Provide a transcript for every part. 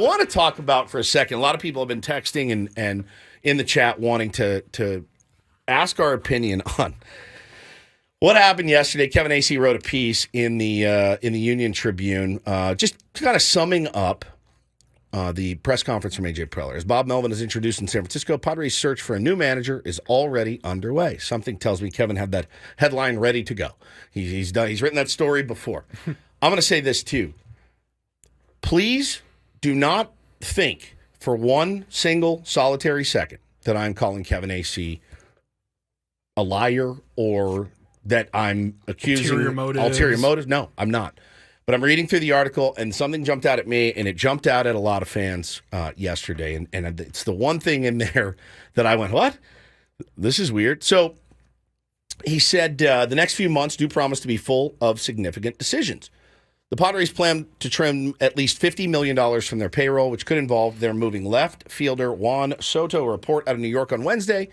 I want to talk about for a second. A lot of people have been texting and in the chat wanting to ask our opinion on what happened yesterday. Kevin Acee wrote a piece in the Union Tribune, just kind of summing up the press conference from A.J. Preller. As Bob Melvin is introduced in San Francisco, Padres' search for a new manager is already underway. Something tells me Kevin had that headline ready to go. He's done. He's written that story before. I'm going to say this too. Please do not think for one single solitary second that I'm calling Kevin Acee a liar or that I'm accusing ulterior motives. No, I'm not. But I'm reading through the article, and something jumped out at me, and it jumped out at a lot of fans yesterday. And it's the one thing in there that I went, what? This is weird. So he said the next few months do promise to be full of significant decisions. The Padres plan to trim at least $50 million from their payroll, which could involve their moving left fielder Juan Soto. A report out of New York on Wednesday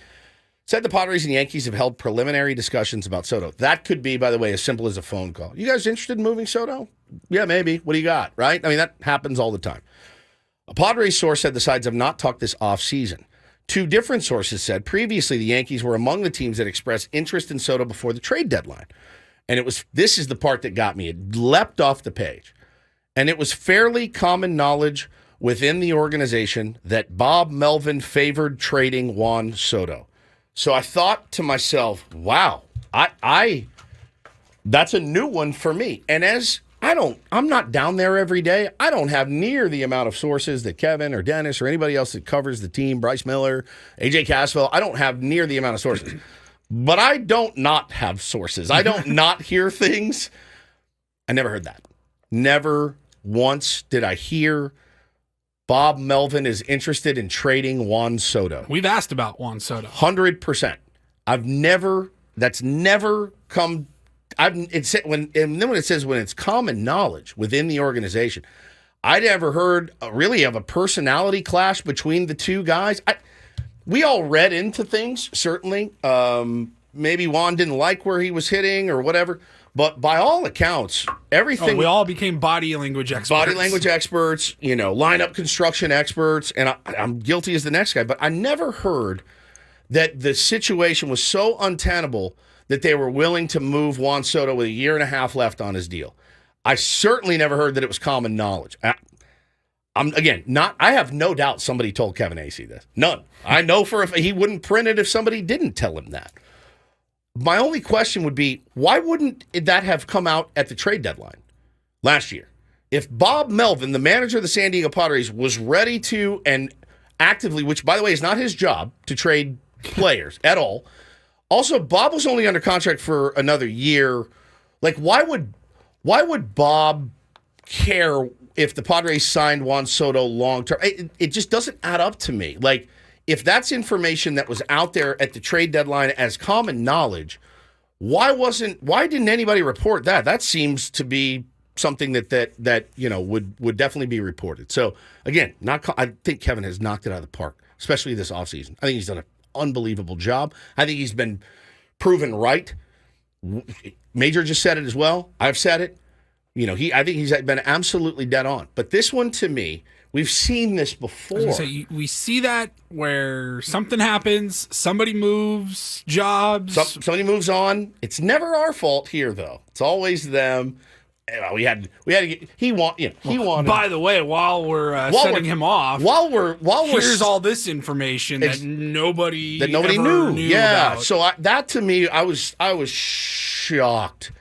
said the Padres and Yankees have held preliminary discussions about Soto. That could be, by the way, as simple as a phone call. You guys interested in moving Soto? Yeah, maybe. What do you got, right? I mean, that happens all the time. A Padres source said the sides have not talked this offseason. Two different sources said previously the Yankees were among the teams that expressed interest in Soto before the trade deadline. And this is the part that got me. It leapt off the page. And it was fairly common knowledge within the organization that Bob Melvin favored trading Juan Soto. So I thought to myself, wow, I that's a new one for me. And as I'm not down there every day. I don't have near the amount of sources that Kevin or Dennis or anybody else that covers the team, Bryce Miller, AJ Caswell, I don't have near the amount of sources. But I don't not have sources. I don't not hear things. I never heard that. Never once did I hear Bob Melvin is interested in trading Juan Soto. We've asked about Juan Soto. 100%. That's never come. When it's common knowledge within the organization, I never heard really of a personality clash between the two guys. We all read into things, certainly. Maybe Juan didn't like where he was hitting or whatever. But by all accounts, everything... we all became body language experts. Body language experts, lineup construction experts, and I'm guilty as the next guy. But I never heard that the situation was so untenable that they were willing to move Juan Soto with a year and a half left on his deal. I certainly never heard that it was common knowledge. I have no doubt somebody told Kevin Acee this. None. I know he wouldn't print it if somebody didn't tell him that. My only question would be, why wouldn't that have come out at the trade deadline last year? If Bob Melvin, the manager of the San Diego Padres, was ready to and actively, which by the way is not his job to trade players at all. Also, Bob was only under contract for another year. Like, why would Bob care if the Padres signed Juan Soto long-term? It just doesn't add up to me. Like, if that's information that was out there at the trade deadline as common knowledge, why didn't anybody report that? That seems to be something that would definitely be reported. So, again, I think Kevin has knocked it out of the park, especially this offseason. I think he's done an unbelievable job. I think he's been proven right. Major just said it as well. I've said it. I think he's been absolutely dead on. But this one, to me, we've seen this before. We see that where something happens, somebody moves jobs. Somebody moves on. It's never our fault here, though. It's always them. We had to get. He wanted. By the way, while we're sending him off, here's all this information that nobody knew. Yeah. About. So that to me, I was shocked.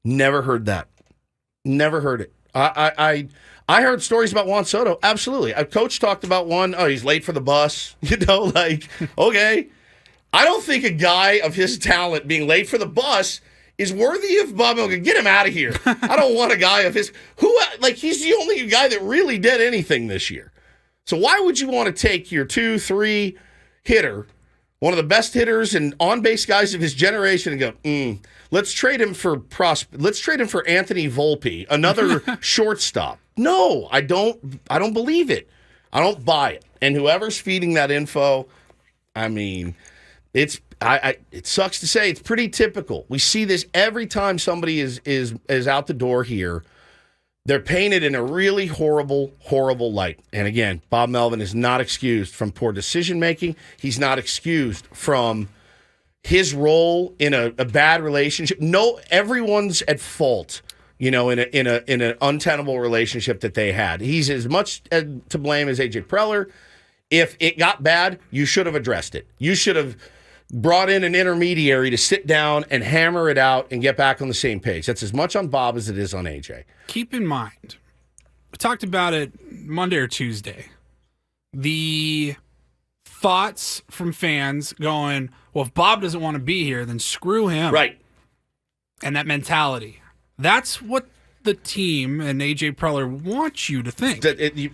Never heard that. Never heard it. I heard stories about Juan Soto. Absolutely. A coach talked about one. Oh, he's late for the bus. Okay. I don't think a guy of his talent being late for the bus is worthy of Bob Melvin. Get him out of here. I don't want a guy of his he's the only guy that really did anything this year. So why would you want to take your 2-3 hitter, one of the best hitters and on-base guys of his generation, and go, let's trade him for Anthony Volpe, another shortstop. No, I don't believe it. I don't buy it. And whoever's feeding that info, it sucks to say, it's pretty typical. We see this every time somebody is out the door here. they're painted in a really horrible, horrible light. And again, Bob Melvin is not excused from poor decision-making. He's not excused from his role in a bad relationship. No, everyone's at fault, in an untenable relationship that they had. He's as much to blame as AJ Preller. If it got bad, you should have addressed it. You should have brought in an intermediary to sit down and hammer it out and get back on the same page. That's as much on Bob as it is on AJ. Keep in mind, we talked about it Monday or Tuesday. The thoughts from fans going, well, if Bob doesn't want to be here, then screw him. Right. And that mentality. That's what the team and AJ Preller wants you to think.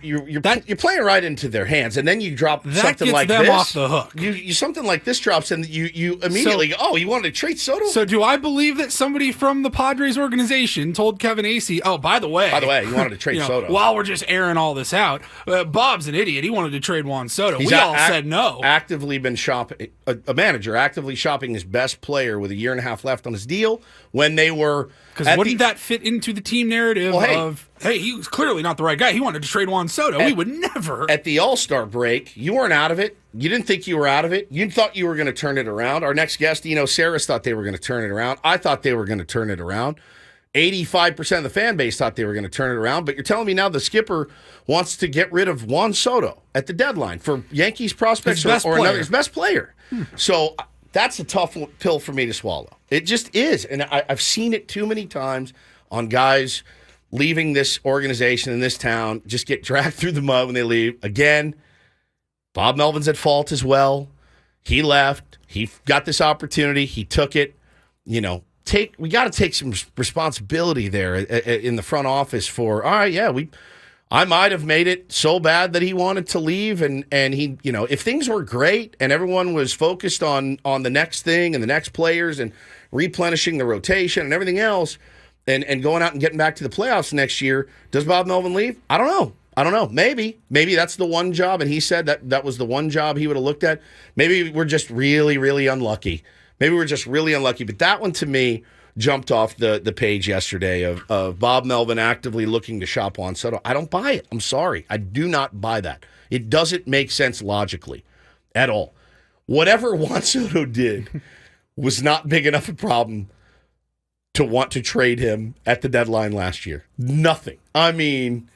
You're playing right into their hands, and then you drop something like this. That gets them off the hook. You something like this drops, and you immediately go, you wanted to trade Soto? So do I believe that somebody from the Padres organization told Kevin Acee, by the way, you wanted to trade Soto? While we're just airing all this out, Bob's an idiot. He wanted to trade Juan Soto. We all said no. Actively been shopping, a manager actively shopping his best player with a year and a half left on his deal when they were. Because wouldn't that fit into the team narrative of, hey, he was clearly not the right guy. He wanted to trade Juan Soto. We would never. At the All-Star break, you weren't out of it. You didn't think you were out of it. You thought you were going to turn it around. Our next guest, Saris thought they were going to turn it around. I thought they were going to turn it around. 85% of the fan base thought they were going to turn it around. But you're telling me now the skipper wants to get rid of Juan Soto at the deadline for Yankees prospects or his best player. So that's a tough pill for me to swallow. It just is. And I've seen it too many times on guys leaving this organization in this town, just get dragged through the mud when they leave. Again, Bob Melvin's at fault as well. He left. He got this opportunity. He took it. We got to take some responsibility there in the front office for, I might have made it so bad that he wanted to leave, and he, if things were great and everyone was focused on the next thing and the next players and replenishing the rotation and everything else, and going out and getting back to the playoffs next year, does Bob Melvin leave? I don't know. Maybe that's the one job, and he said that was the one job he would have looked at. Maybe we're just really, really unlucky. But that one to me jumped off the page yesterday of Bob Melvin actively looking to shop Juan Soto. I don't buy it. I'm sorry. I do not buy that. It doesn't make sense logically at all. Whatever Juan Soto did was not big enough a problem to want to trade him at the deadline last year. Nothing. I mean,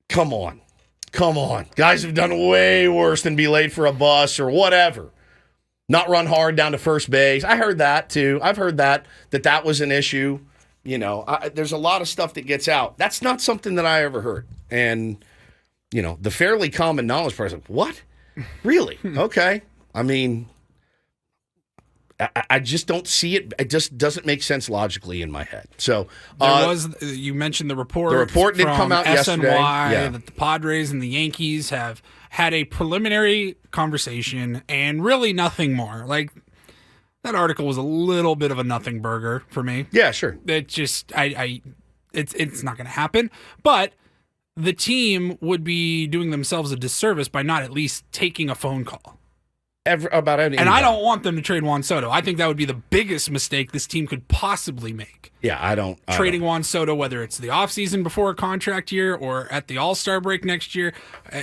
come on. Guys have done way worse than be late for a bus or whatever. Not run hard down to first base. I heard that, too. I've heard that was an issue. There's a lot of stuff that gets out. That's not something that I ever heard. And, the fairly common knowledge part is like, what? Really? Okay. I mean, I just don't see it. It just doesn't make sense logically in my head. So you mentioned the report. The report did come out yesterday. That the Padres and the Yankees have had a preliminary conversation and really nothing more. Like, that article was a little bit of a nothing burger for me. Yeah, sure. It just, it's not going to happen. But the team would be doing themselves a disservice by not at least taking a phone call. About anything. And I don't want them to trade Juan Soto. I think that would be the biggest mistake this team could possibly make. Yeah, I don't. Trading Juan Soto, whether it's the offseason before a contract year or at the All-Star break next year,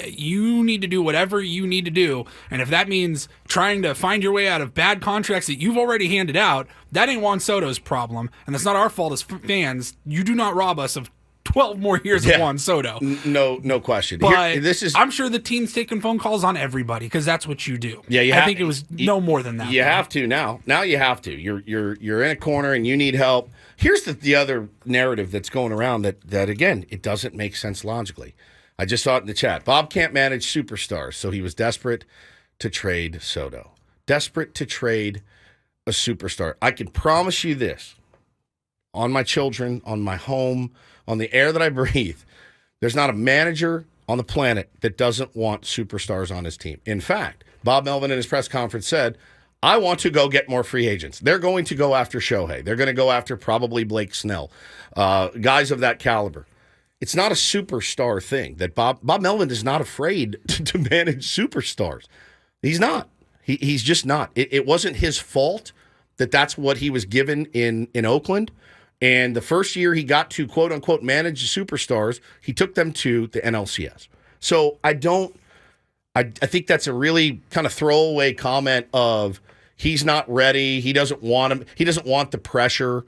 you need to do whatever you need to do. And if that means trying to find your way out of bad contracts that you've already handed out, that ain't Juan Soto's problem. And that's not our fault as fans. You do not rob us of 12 more years of Juan Soto. No question. But I'm sure the team's taking phone calls on everybody because that's what you do. Yeah, I think it was no more than that. You have to now. Now you have to. You're in a corner and you need help. Here's the other narrative that's going around that again, it doesn't make sense logically. I just saw it in the chat. Bob can't manage superstars, so he was desperate to trade Soto. Desperate to trade a superstar. I can promise you this. On my children, on my home, on the air that I breathe, there's not a manager on the planet that doesn't want superstars on his team. In fact, Bob Melvin in his press conference said, I want to go get more free agents. They're going to go after Shohei. They're going to go after probably Blake Snell, guys of that caliber. It's not a superstar thing. That Bob Melvin is not afraid to manage superstars. He's not. He's just not. It wasn't his fault that's what he was given in Oakland. And the first year he got to quote unquote manage the superstars, he took them to the NLCS. So I think that's a really kind of throwaway comment of he's not ready. He doesn't want him. He doesn't want the pressure.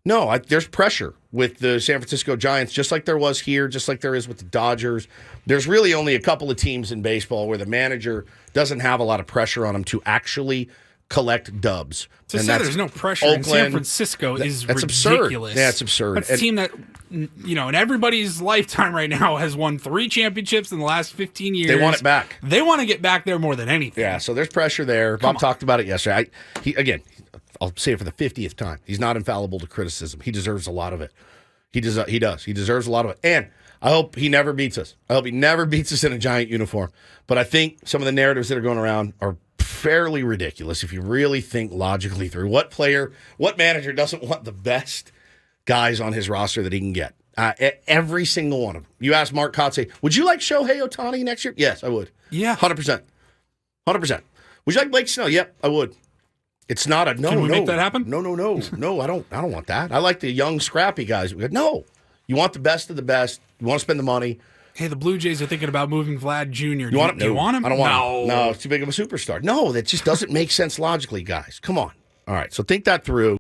No, there's pressure with the San Francisco Giants, just like there was here, just like there is with the Dodgers. There's really only a couple of teams in baseball where the manager doesn't have a lot of pressure on him to actually collect dubs. To say there's no pressure in San Francisco is that's ridiculous. Absurd. Yeah, it's absurd. That's a team that, in everybody's lifetime right now has won 3 championships in the last 15 years. They want it back. They want to get back there more than anything. Yeah, so there's pressure there. Bob talked about it yesterday. I'll say it for the 50th time. He's not infallible to criticism. He deserves a lot of it. He does. He deserves a lot of it. And I hope he never beats us. I hope he never beats us in a Giant uniform. But I think some of the narratives that are going around are fairly ridiculous if you really think logically through what manager doesn't want the best guys on his roster that he can get. Every single one of them. You ask Mark Kotze, would you like Shohei Ohtani next year? Yes, I would. Yeah. 100%. 100%. Would you like Blake Snell? Yep, I would. It's not a no. Can we make that happen? No. No, I don't want that. I like the young, scrappy guys. No. You want the best of the best. You want to spend the money. Hey, the Blue Jays are thinking about moving Vlad Jr. You want him? Do you want him? I don't want him. No, it's too big of a superstar. No, that just doesn't make sense logically, guys. Come on. All right, so think that through.